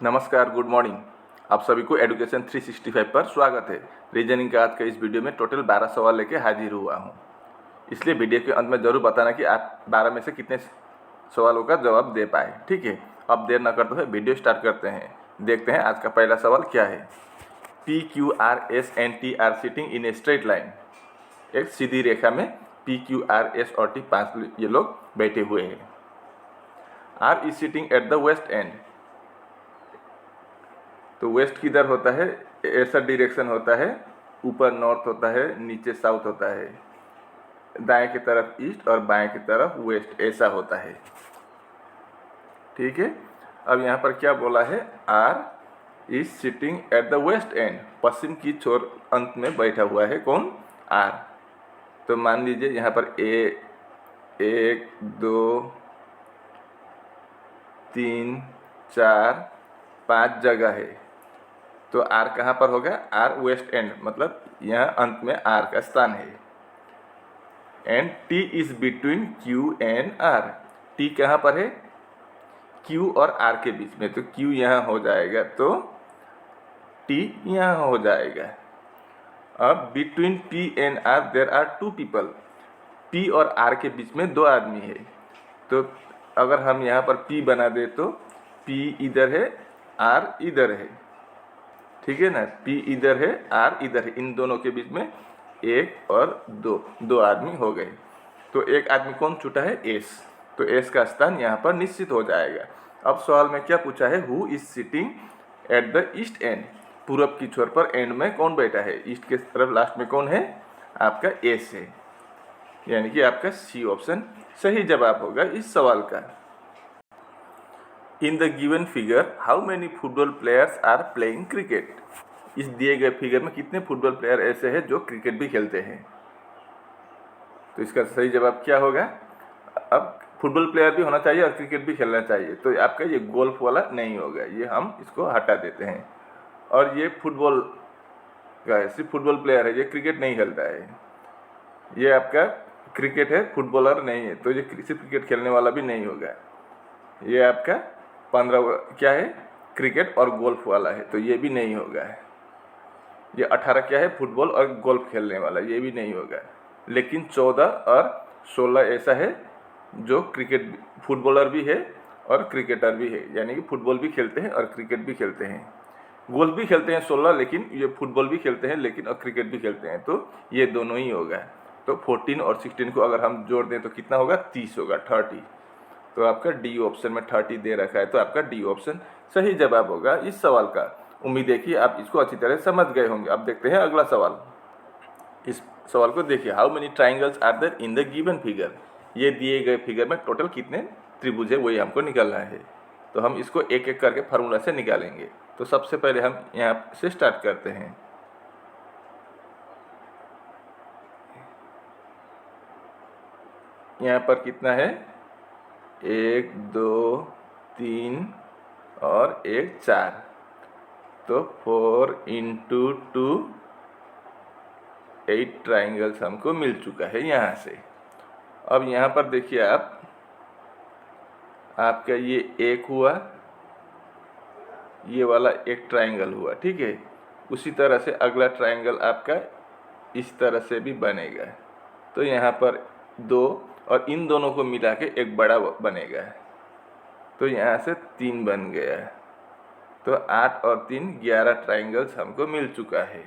नमस्कार, good morning. आप सभी को एडुकेशन 365 पर स्वागत है। रीजनिंग का आज के इस वीडियो में टोटल 12 सवाल लेके हाजिर हुआ हूँ। इसलिए वीडियो के अंत में ज़रूर बताना कि आप 12 में से कितने सवालों का जवाब दे पाए। ठीक है, अब देर न करते हुए वीडियो स्टार्ट करते हैं। देखते हैं आज का पहला सवाल क्या है। P Q R S and T are sitting in a straight line. एक सीधी रेखा में पी क्यू आर एस और टी 5 ये लोग बैठे हुए हैं। R is sitting at the west end. तो वेस्ट किधर होता है, ऐसा डायरेक्शन होता है, ऊपर नॉर्थ होता है, नीचे साउथ होता है, दाएं की तरफ ईस्ट और बाएं की तरफ वेस्ट, ऐसा होता है। ठीक है, अब यहाँ पर क्या बोला है, R is sitting at the west end, पश्चिम की छोर अंत में बैठा हुआ है कौन, आर। तो मान लीजिए यहाँ पर ए 1 2 3 4 5 जगह है। तो आर कहाँ पर होगा, आर वेस्ट एंड, मतलब यहाँ अंत में आर का स्थान है। And T is between Q and R. T कहाँ पर है, क्यू और आर के बीच में। तो क्यू यहाँ हो जाएगा, तो टी यहाँ हो जाएगा। अब between P and R there are 2 people. P और आर के बीच में 2 आदमी है। तो अगर हम यहाँ पर पी बना दे तो पी इधर है, आर इधर है। ठीक है ना, पी इधर है, आर इधर है। इन दोनों के बीच में 1 और 2 आदमी हो गए। तो एक आदमी कौन छूटा है, एस। तो एस का स्थान यहाँ पर निश्चित हो जाएगा। अब सवाल में क्या पूछा है, who is sitting at the east and. पूरब की छोर पर एंड में कौन बैठा है, ईस्ट के तरफ लास्ट में कौन है, आपका एस है। यानी कि आपका सी ऑप्शन सही जवाब होगा इस सवाल का। In the given figure how many football players are playing cricket. इस दिए गए फिगर में कितने फुटबॉल प्लेयर ऐसे हैं जो क्रिकेट भी खेलते हैं। तो इसका सही जवाब क्या होगा, अब फुटबॉल प्लेयर भी होना चाहिए और क्रिकेट भी खेलना चाहिए। तो आपका ये गोल्फ वाला नहीं होगा, ये हम इसको हटा देते हैं। और ये फुटबॉल का है, सिर्फ फुटबॉल प्लेयर है, ये क्रिकेट नहीं खेलता है। ये आपका क्रिकेट है, फुटबॉलर नहीं है, तो ये सिर्फ क्रिकेट खेलने वाला भी नहीं होगा। ये आपका 15 क्या है, क्रिकेट और गोल्फ वाला है, तो ये भी नहीं होगा। ये 18 क्या है, फुटबॉल और गोल्फ खेलने वाला, ये भी नहीं होगा। लेकिन 14 और 16 ऐसा है जो क्रिकेट, फुटबॉलर भी है और क्रिकेटर भी है, यानी कि फुटबॉल भी खेलते हैं और क्रिकेट भी खेलते हैं। गोल्फ भी खेलते हैं 16, लेकिन ये फुटबॉल भी खेलते हैं लेकिन और क्रिकेट भी खेलते हैं, तो ये दोनों ही होगा। तो 14 और 16 को अगर हम जोड़ दें तो कितना होगा, 30 होगा, 30। तो आपका डी ऑप्शन में 30 दे रखा है, तो आपका डी ऑप्शन सही जवाब होगा इस सवाल का। उम्मीद है कि आप इसको अच्छी तरह समझ गए होंगे। अब देखते हैं अगला सवाल। इस सवाल को देखिए, how many triangles are there in the given figure. ये दिए गए फिगर में टोटल कितने त्रिभुज है, वही हमको निकालना है। तो हम इसको एक एक करके फार्मूला से निकालेंगे। तो सबसे पहले हम यहाँ से स्टार्ट करते हैं। यहाँ पर कितना है, 1 2 3 और 1 4। तो 4 इंटू 2 8 ट्राइंगल्स हमको मिल चुका है यहाँ से। अब यहाँ पर देखिए आपका ये एक हुआ, ये वाला एक ट्राइंगल हुआ, ठीक है। उसी तरह से अगला ट्राइंगल आपका इस तरह से भी बनेगा। तो यहाँ पर 2 और इन दोनों को मिला के एक बड़ा बनेगा। तो यहाँ से 3 बन गया। तो 8 और 3 11 ट्राइंगल्स हमको मिल चुका है।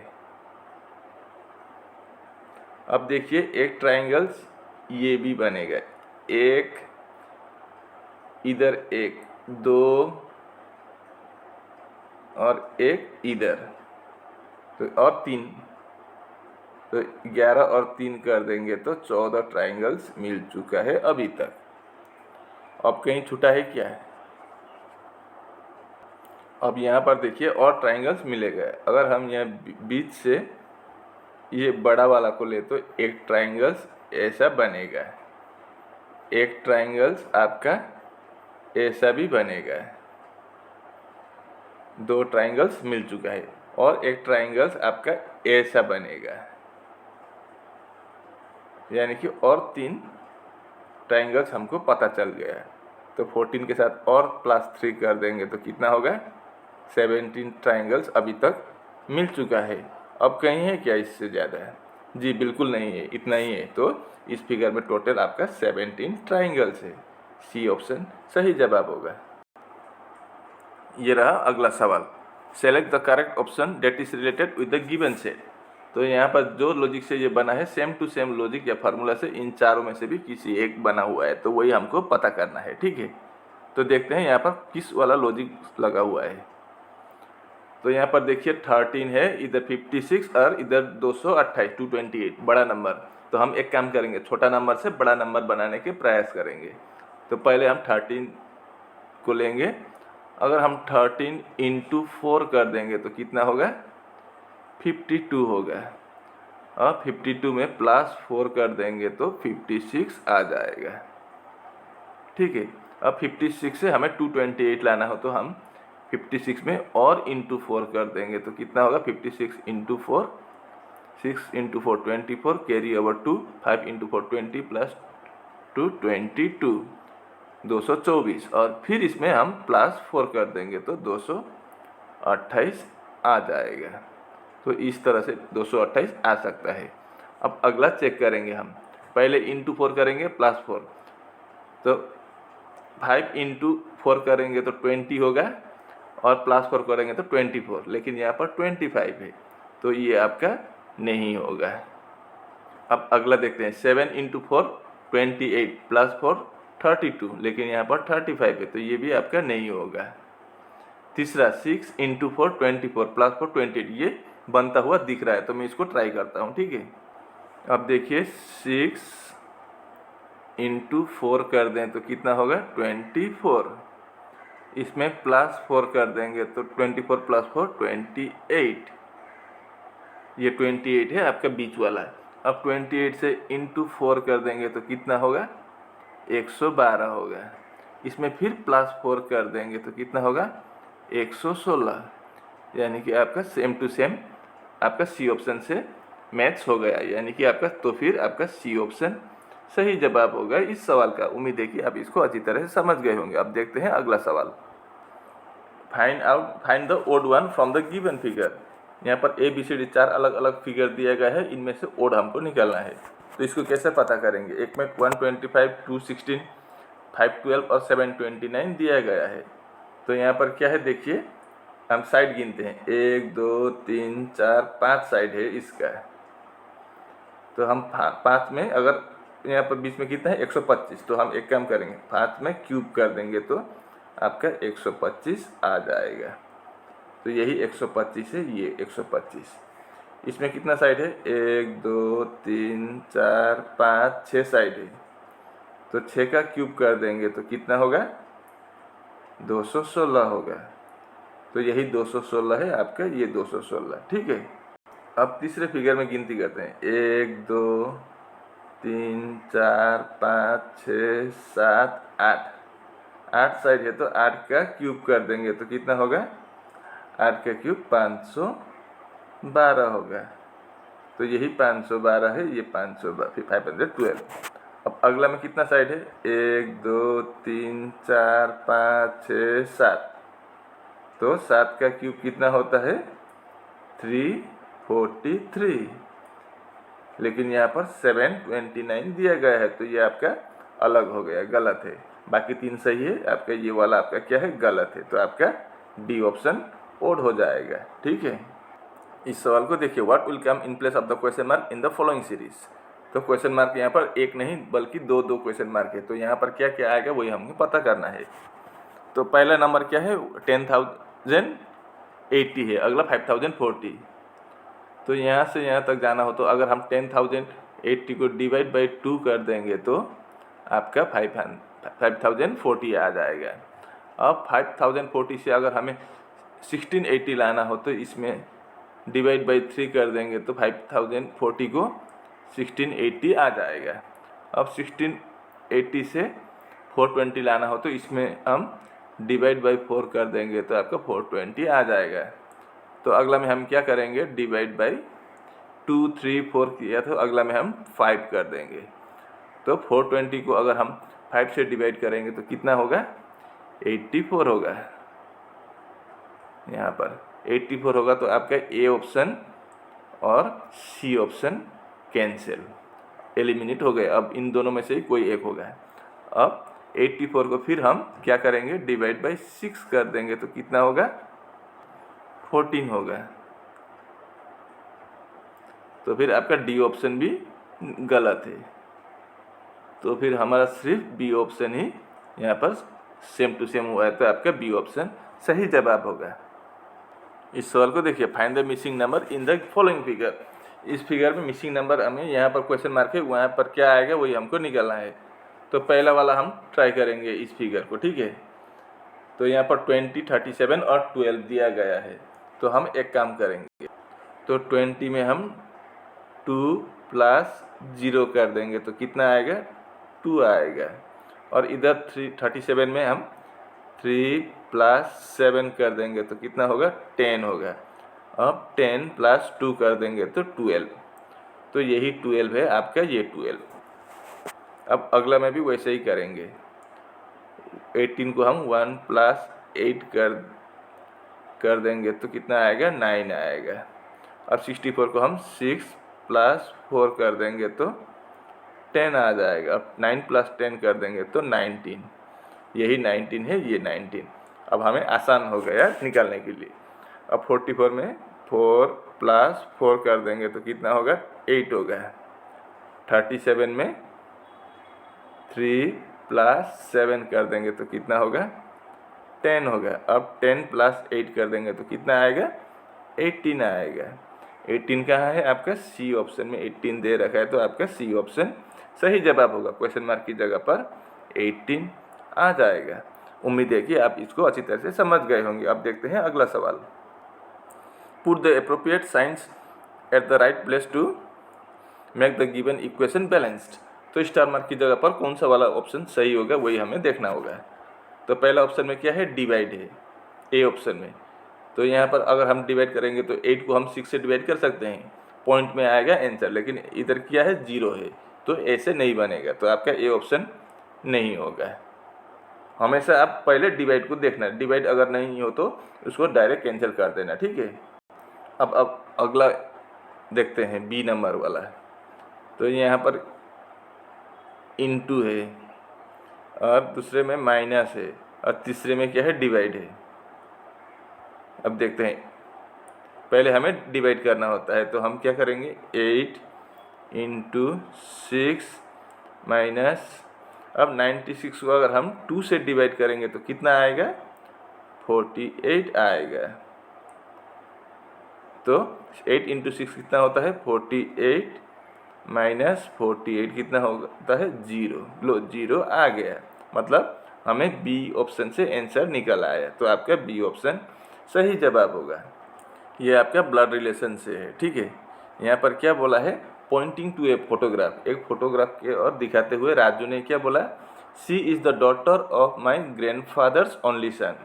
अब देखिए एक ट्राइंगल्स ये भी बनेगा, एक इधर, एक 2 और एक इधर, तो और 3। तो 11 और 3 कर देंगे तो 14 ट्राइंगल्स मिल चुका है अभी तक। अब कहीं छूटा है क्या है, अब यहाँ पर देखिए और ट्राइंगल्स मिलेगा। अगर हम यहाँ बीच से ये बड़ा वाला को ले तो एक ट्राइंगल्स ऐसा बनेगा, एक ट्राइंगल्स आपका ऐसा भी बनेगा। 2 ट्राइंगल्स मिल चुका है और एक ट्राइंगल्स आपका ऐसा बनेगा, यानी कि और 3 ट्राइंगल्स हमको पता चल गया। तो 14 के साथ और +3 कर देंगे तो कितना होगा, 17 ट्राइंगल्स अभी तक मिल चुका है। अब कहीं है क्या इससे ज़्यादा है? जी बिल्कुल नहीं है, इतना ही है। तो इस फिगर में टोटल आपका 17 ट्राइंगल्स है। सी ऑप्शन सही जवाब होगा। ये रहा अगला सवाल। Select the correct option that is related with the given set. तो यहाँ पर जो लॉजिक से ये बना है सेम टू सेम लॉजिक या फार्मूला से इन चारों में से भी किसी एक बना हुआ है, तो वही हमको पता करना है। ठीक है, तो देखते हैं यहाँ पर किस वाला लॉजिक लगा हुआ है। तो यहाँ पर देखिए 13 है, इधर 56 और इधर 228 228 बड़ा नंबर। तो हम एक काम करेंगे, छोटा नंबर से बड़ा नंबर बनाने के प्रयास करेंगे। तो पहले हम 13 को लेंगे। अगर हम 13 इंटू 4 कर देंगे तो कितना होगा? 52 होगा। और 52 में प्लस 4 कर देंगे तो 56 आ जाएगा। ठीक है, अब 56 से हमें 228 लाना हो तो हम 56 में और इंटू 4 कर देंगे तो कितना होगा? 56 into 4, 6 into 4 24, carry over 2, 5 into 4 20 plus 2 22, 224। और फिर इसमें हम प्लस 4 कर देंगे तो 228 आ जाएगा। तो इस तरह से 228 आ सकता है। अब अगला चेक करेंगे हम। पहले इंटू 4 करेंगे प्लस 4, तो 5 इंटू 4 करेंगे तो 20 होगा और प्लस 4 करेंगे तो 24, लेकिन यहाँ पर 25 है तो ये आपका नहीं होगा। अब अगला देखते हैं। 7 इंटू 4 28 प्लस 4 32, लेकिन यहाँ पर 35 है तो ये भी आपका नहीं होगा। तीसरा 6 इंटू 4 24 प्लस 4 28, ये बनता हुआ दिख रहा है तो मैं इसको ट्राई करता हूँ। ठीक है, अब देखिए 6 इंटू 4 कर दें तो कितना होगा? 24। इसमें प्लस 4 कर देंगे तो 24 प्लस 4 28, ये 28 है आपका बीच वाला। अब 28 से इंटू 4 कर देंगे तो कितना होगा? 112 होगा। इसमें फिर प्लस 4 कर देंगे तो कितना होगा? 116, यानी कि आपका सेम टू सेम आपका सी ऑप्शन से मैच हो गया, यानी कि आपका, तो फिर आपका सी ऑप्शन सही जवाब होगा इस सवाल का। उम्मीद है कि आप इसको अच्छी तरह से समझ गए होंगे। अब देखते हैं अगला सवाल। Find the odd one from the given figure. यहाँ पर ABCD 4 अलग अलग फिगर दिया गया है, इनमें से ओड हमको निकालना है। तो इसको कैसे पता करेंगे? एक में 125, 216, 512 और 729 दिया गया है। तो यहाँ पर क्या है देखिए, हम साइड गिनते हैं। 1 2 3 4 5 साइड है इसका। तो हम 5 में, अगर यहाँ पर बीच में कितना है? 125, तो हम एक काम करेंगे, 5 में क्यूब कर देंगे तो आपका 125 आ जाएगा। तो यही 125 है, ये 125। इसमें कितना साइड है? 1 2 3 4 5 6 साइड है। तो 6 का क्यूब कर देंगे तो कितना होगा? 216 होगा। तो यही 216 है आपका, ये 216। ठीक है, अब तीसरे फिगर में गिनती करते हैं। 1 2 3 4 5 6 7 8, 8 साइड है तो 8 का क्यूब कर देंगे तो कितना होगा? 8 का क्यूब 512 होगा। तो यही 512 है, ये 512। अब अगला में कितना साइड है? 1 2 3 4 5 6 7, तो 7 का क्यूब कितना होता है? 343, लेकिन यहाँ पर 729 दिया गया है तो ये आपका अलग हो गया, गलत है। बाकी 3 सही है, आपका ये वाला आपका क्या है? गलत है। तो आपका डी ऑप्शन ओड हो जाएगा। ठीक है, इस सवाल को देखिए। What will come in place of the question mark in the following series. तो क्वेश्चन मार्क यहाँ पर एक नहीं बल्कि दो क्वेश्चन मार्क है। तो यहाँ पर क्या क्या आएगा वही हमें पता करना है। तो पहला नंबर क्या है? 10,080 है। अगला 5,040। तो यहाँ से यहाँ तक जाना हो तो अगर हम 10,080 को डिवाइड बाई 2 कर देंगे तो आपका 5,040 आ जाएगा। अब 5,040 से अगर हमें 1680 लाना हो तो इसमें डिवाइड बाई 3 कर देंगे तो 5,040 को 1680 आ जाएगा। अब 1680 से 420 लाना हो तो इसमें हम डिवाइड बाई 4 कर देंगे तो आपका 420 आ जाएगा। तो अगला में हम क्या करेंगे? डिवाइड बाई 2 3 4 किया तो अगला में हम 5 कर देंगे। तो 420 को अगर हम 5 से डिवाइड करेंगे तो कितना होगा? 84 होगा। यहाँ पर 84 होगा तो आपका ए ऑप्शन और सी ऑप्शन कैंसिल, एलिमिनेट हो गए। अब इन दोनों में से कोई एक होगा। अब 84 को फिर हम क्या करेंगे, डिवाइड बाई 6 कर देंगे तो कितना होगा, 14 होगा। तो फिर आपका डी ऑप्शन भी गलत है। तो फिर हमारा सिर्फ बी ऑप्शन ही यहाँ पर सेम टू सेम हुआ है, तो आपका बी ऑप्शन सही जवाब होगा। इस सवाल को देखिए, find the missing number in the following figure. इस फिगर में मिसिंग नंबर हमें यहाँ पर क्वेश्चन मार्क है, वहाँ पर क्या आएगा वही हमको निकालना है। तो पहला वाला हम ट्राई करेंगे इस फिगर को, ठीक है। तो यहाँ पर 20, 37 और 12 दिया गया है। तो हम एक काम करेंगे, तो 20 में हम 2 + 0 कर देंगे तो कितना आएगा, 2 आएगा। और इधर 37 में हम 3 + 7 कर देंगे तो कितना होगा, 10 होगा। अब 10 + 2 कर देंगे तो 12। तो यही 12 है आपका, ये 12। अब अगला में भी वैसे ही करेंगे। 18 को हम 1 + 8 कर देंगे तो कितना आएगा, 9 आएगा। अब 64 को हम 6 + 4 कर देंगे तो 10 आ जाएगा। अब 9 + 10 कर देंगे तो 19। यही 19 है, ये 19। अब हमें आसान हो गया निकालने के लिए। अब 44 में 4 + 4 कर देंगे तो कितना होगा, 8 होगा। 37 में 3 + 7 कर देंगे तो कितना होगा, 10 होगा। अब 10 + 8 कर देंगे तो कितना आएगा, 18 आएगा। 18 कहाँ है आपका, सी ऑप्शन में 18 दे रखा है, तो आपका सी ऑप्शन सही जवाब होगा। क्वेश्चन मार्क की जगह पर 18 आ जाएगा। उम्मीद है कि आप इसको अच्छी तरह से समझ गए होंगे। अब देखते हैं अगला सवाल। Put the appropriate signs at the right place to make the given equation balanced. तो स्टार मार्क की जगह पर कौन सा वाला ऑप्शन सही होगा वही हमें देखना होगा। तो पहला ऑप्शन में क्या है, डिवाइड है, ए ऑप्शन में। तो यहाँ पर अगर हम डिवाइड करेंगे तो 8 को हम 6 से डिवाइड कर सकते हैं, पॉइंट में आएगा आंसर। लेकिन इधर क्या है, 0 है, तो ऐसे नहीं बनेगा। तो आपका ए ऑप्शन नहीं होगा। हमेशा आप पहले डिवाइड को देखना, डिवाइड अगर नहीं हो तो उसको डायरेक्ट कैंसिल कर देना, ठीक है। अब अगला देखते हैं, बी नंबर वाला। तो यहाँ पर इनटू है, और दूसरे में माइनस है, और तीसरे में क्या है, डिवाइड है। अब देखते हैं, पहले हमें डिवाइड करना होता है। तो हम क्या करेंगे, 8 × 6 माइनस, अब 96 को अगर हम 2 से डिवाइड करेंगे तो कितना आएगा, 48 आएगा। तो 8 × 6 कितना होता है, 48 माइनस 48 कितना होता है, 0। लो 0 आ गया, मतलब हमें बी ऑप्शन से आंसर निकल आया। तो आपका बी ऑप्शन सही जवाब होगा। ये आपका ब्लड रिलेशन से है, ठीक है। यहाँ पर क्या बोला है, पॉइंटिंग टू ए फोटोग्राफ, एक फोटोग्राफ के और दिखाते हुए राजू ने क्या बोला, she is the daughter of my grandfathers only son.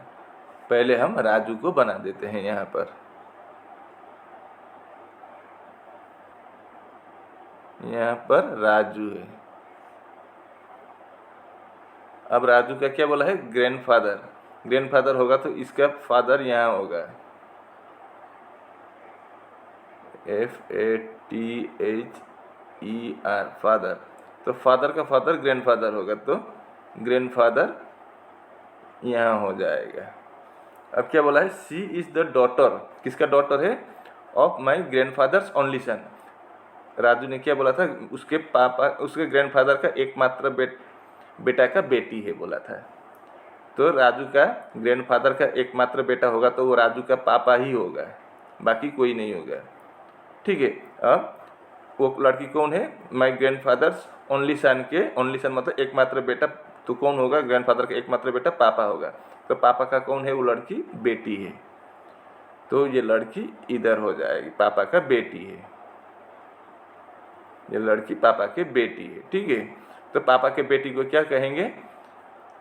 पहले हम राजू को बना देते हैं यहाँ पर। यहाँ पर राजू है। अब राजू का क्या बोला है, ग्रैंडफादर। ग्रैंडफादर होगा तो इसका फादर यहाँ होगा, FATHER, फादर। तो फादर का फादर ग्रैंडफादर होगा, तो ग्रैंडफादर यहाँ हो जाएगा। अब क्या बोला है, शी इज़ द डॉटर, किसका डॉटर है, of my grandfathers only son. Raju ने क्या बोला था, उसके पापा, उसके ग्रैंडफादर का एकमात्र बेटा का बेटी है बोला था। तो राजू का ग्रैंडफादर का एकमात्र बेटा होगा तो वो राजू का पापा ही होगा, बाकी कोई नहीं होगा, ठीक है। अब वो लड़की कौन है, माई ग्रैंडफादर्स ओनली सन के, ओनली सन मतलब एकमात्र बेटा, तो कौन होगा, ग्रैंडफादर का एकमात्र बेटा पापा होगा। तो पापा का कौन है, वो लड़की बेटी है। तो ये लड़की इधर हो जाएगी, पापा का बेटी है, ये लड़की पापा के बेटी है, ठीक है। तो पापा के बेटी को क्या कहेंगे,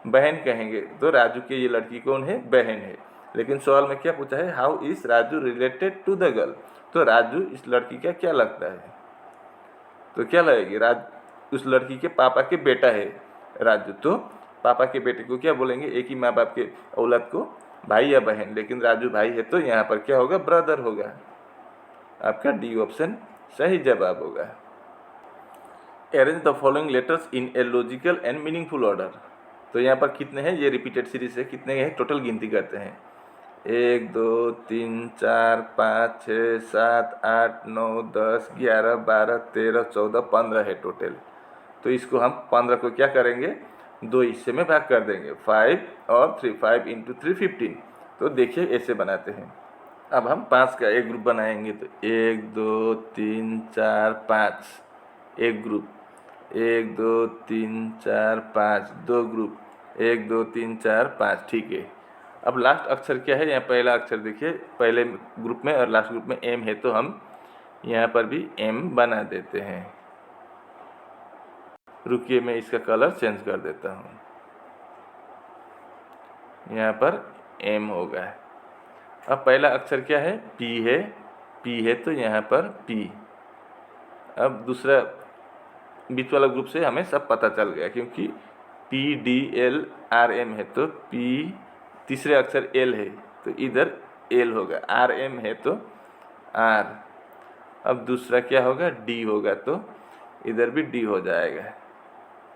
बहन कहेंगे। तो राजू की ये लड़की कौन है, बहन है। लेकिन सवाल में क्या पूछा है, how is Raju related to the girl. तो राजू इस लड़की का क्या लगता है, तो क्या लगेगी, उस लड़की के पापा के बेटा है राजू। तो पापा के बेटे को क्या बोलेंगे, एक ही माँ बाप के औलाद को भाई या बहन, लेकिन राजू भाई है तो यहाँ पर क्या होगा, ब्रदर होगा। आपका डी ऑप्शन सही जवाब होगा। Arrange the following letters in a logical and meaningful order. तो यहाँ पर कितने हैं, ये रिपीटेड सीरीज है, कितने हैं टोटल गिनती करते हैं। 1 2 3 4 5 6 7 8 9 10 11 12 13 14 15 है टोटल। तो इसको हम 15 को क्या करेंगे, 2 हिस्से में भाग कर देंगे, 5 और 3, 5 × 3 15। तो देखिए ऐसे बनाते हैं। अब हम 5 का एक ग्रुप बनाएंगे, तो 1 2 3 4 5 एक ग्रुप, 1 2 3 4 5 दो ग्रुप, 1 2 3 4 5, ठीक है। अब लास्ट अक्षर क्या है, यहाँ पहला अक्षर देखिए, पहले ग्रुप में और लास्ट ग्रुप में एम है, तो हम यहाँ पर भी एम बना देते हैं। रुकिए मैं इसका कलर चेंज कर देता हूँ, यहाँ पर एम होगा। अब पहला अक्षर क्या है, पी है तो यहाँ पर पी। अब दूसरा बीच वाला ग्रुप से हमें सब पता चल गया, क्योंकि PDLRM है तो पी, तीसरे अक्षर एल है तो इधर एल होगा, RM है तो R। अब दूसरा क्या होगा, डी होगा, तो इधर भी डी हो जाएगा।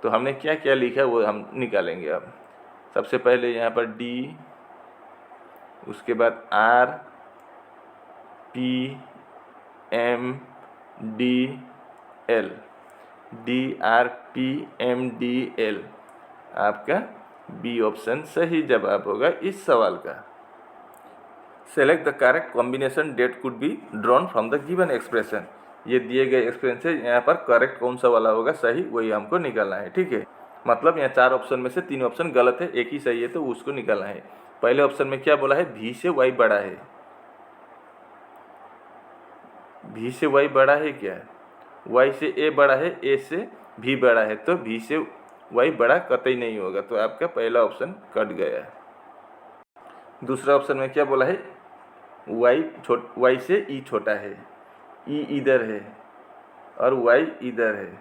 तो हमने क्या क्या लिखा वो हम निकालेंगे। अब सबसे पहले यहाँ पर डी, उसके बाद R P M D L, DRPMDL, आपका बी ऑप्शन सही जवाब होगा इस सवाल का। Select the correct combination that could be drawn from the given expression. ये दिए गए एक्सप्रेशन से यहाँ पर करेक्ट कौन सा वाला होगा सही, वही हमको निकालना है, ठीक है। मतलब यहाँ 4 ऑप्शन में से 3 ऑप्शन गलत है, एक ही सही है, तो उसको निकालना है। पहले ऑप्शन में क्या बोला है, भी से वाई बड़ा है। भी से वाई बड़ा है क्या, वाई से ए बड़ा है, ए से भी बड़ा है, तो भी से वाई बड़ा कतई नहीं होगा, तो आपका पहला ऑप्शन कट गया है। दूसरा ऑप्शन में क्या बोला है, वाई से ई छोटा है, ई इधर है और वाई इधर है।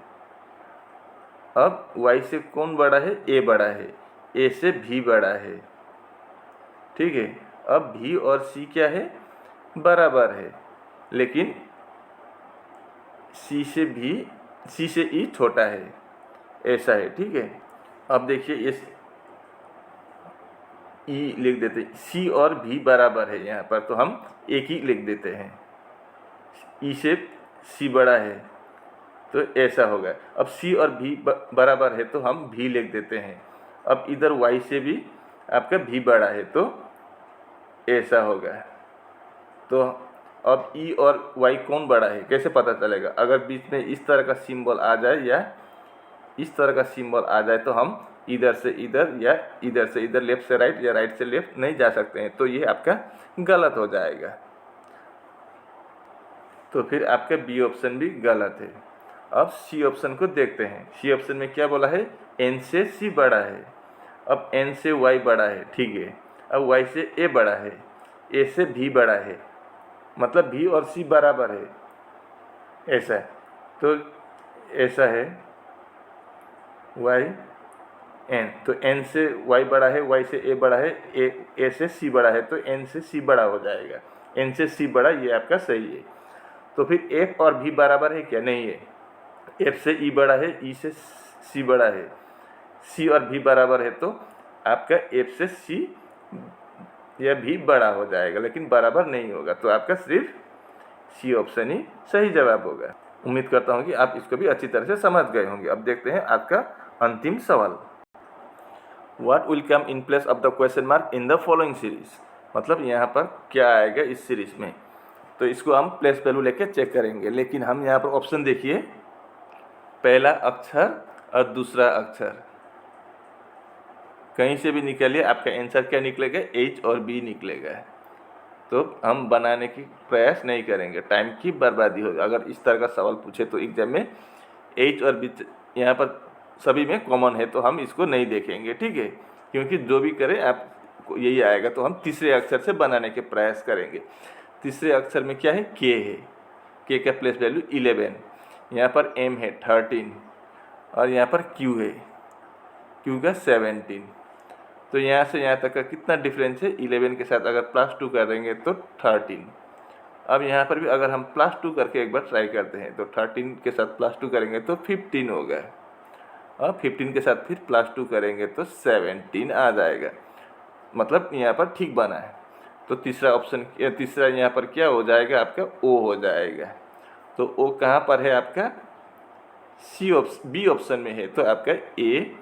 अब वाई से कौन बड़ा है, ए बड़ा है, ए से भी बड़ा है, ठीक है। अब भी और सी क्या है, बराबर है, लेकिन सी से ई छोटा है, ऐसा है, ठीक है। अब देखिए इस ई लिख देते हैं, सी और भी बराबर है यहाँ पर, तो हम एक ही लिख देते हैं। ई से सी बड़ा है तो ऐसा होगा। अब सी और भी बराबर है तो हम भी लिख देते हैं। अब इधर वाई से भी आपका भी बड़ा है तो ऐसा होगा। तो अब ई और वाई कौन बड़ा है कैसे पता चलेगा, अगर बीच में इस तरह का सिंबल आ जाए या इस तरह का सिंबल आ जाए तो हम इधर से इधर या इधर से इधर, लेफ्ट से राइट या राइट से लेफ्ट नहीं जा सकते हैं, तो ये आपका गलत हो जाएगा। तो फिर आपका बी ऑप्शन भी गलत है। अब सी ऑप्शन को देखते हैं। सी ऑप्शन में क्या बोला है, एन से सी बड़ा है। अब एन से वाई बड़ा है, ठीक है। अब वाई से ए बड़ा है, ए से भी बड़ा है, मतलब भी और सी बराबर है, ऐसा है। तो ऐसा है वाई एन, तो एन से वाई बड़ा है, वाई से ए बड़ा है, ए से सी बड़ा है, तो एन से सी बड़ा हो जाएगा। एन से सी बड़ा, ये आपका सही है। तो फिर एफ और भी बराबर है क्या, नहीं है। एफ से ई बड़ा है, ई से सी बड़ा है, सी और भी बराबर है, तो आपका एफ से सी या भी बड़ा हो जाएगा, लेकिन बराबर नहीं होगा, तो आपका सिर्फ सी ऑप्शन ही सही जवाब होगा। उम्मीद करता हूँ कि आप इसको भी अच्छी तरह से समझ गए होंगे। अब देखते हैं आज का अंतिम सवाल। What will come in place of the question mark in the following series? मतलब यहाँ पर क्या आएगा इस सीरीज में, तो इसको हम प्लेस वैल्यू लेके चेक करेंगे। लेकिन हम यहाँ पर ऑप्शन देखिए, पहला अक्षर और दूसरा अक्षर कहीं से भी निकलिए, आपका आंसर क्या निकलेगा, एच और बी निकलेगा। तो हम बनाने की प्रयास नहीं करेंगे, टाइम की बर्बादी होगी। अगर इस तरह का सवाल पूछे तो एग्जाम में एच और बी यहाँ पर सभी में कॉमन है, तो हम इसको नहीं देखेंगे, ठीक है। क्योंकि जो भी करें आपको यही आएगा, तो हम तीसरे अक्षर से बनाने के प्रयास करेंगे। तीसरे अक्षर में क्या है, के है, के का प्लेस वैल्यू 11, यहाँ पर एम है 13 और यहाँ पर क्यू है, क्यू का 17। तो यहाँ से यहाँ तक का कितना डिफरेंस है, 11 के साथ अगर +2 करेंगे तो 13। अब यहाँ पर भी अगर हम +2 करके एक बार ट्राई करते हैं तो 13 के साथ +2 करेंगे तो 15 हो गया, और 15 के साथ फिर +2 करेंगे तो 17 आ जाएगा। मतलब यहाँ पर ठीक बना है। तो तीसरा यहाँ पर क्या हो जाएगा, आपका ओ हो जाएगा। तो ओ कहाँ पर है आपका, बी ऑप्शन में है। तो आपका ए,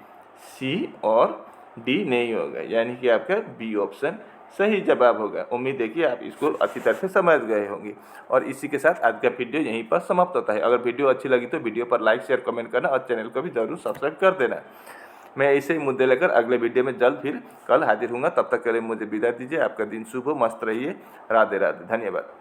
सी और डी नहीं होगा, यानी कि आपका बी ऑप्शन सही जवाब होगा। उम्मीद है कि आप इसको अच्छी तरह से समझ गए होंगे। और इसी के साथ आज का वीडियो यहीं पर समाप्त होता है। अगर वीडियो अच्छी लगी तो वीडियो पर लाइक, शेयर, कमेंट करना और चैनल को भी जरूर सब्सक्राइब कर देना। मैं ऐसे ही मुद्दे लेकर अगले वीडियो में जल्द फिर कल हाजिर हूँगा। तब तक के लिए मुझे विदा दीजिए। आपका दिन शुभ हो, मस्त रहिए। राधे राधे, धन्यवाद।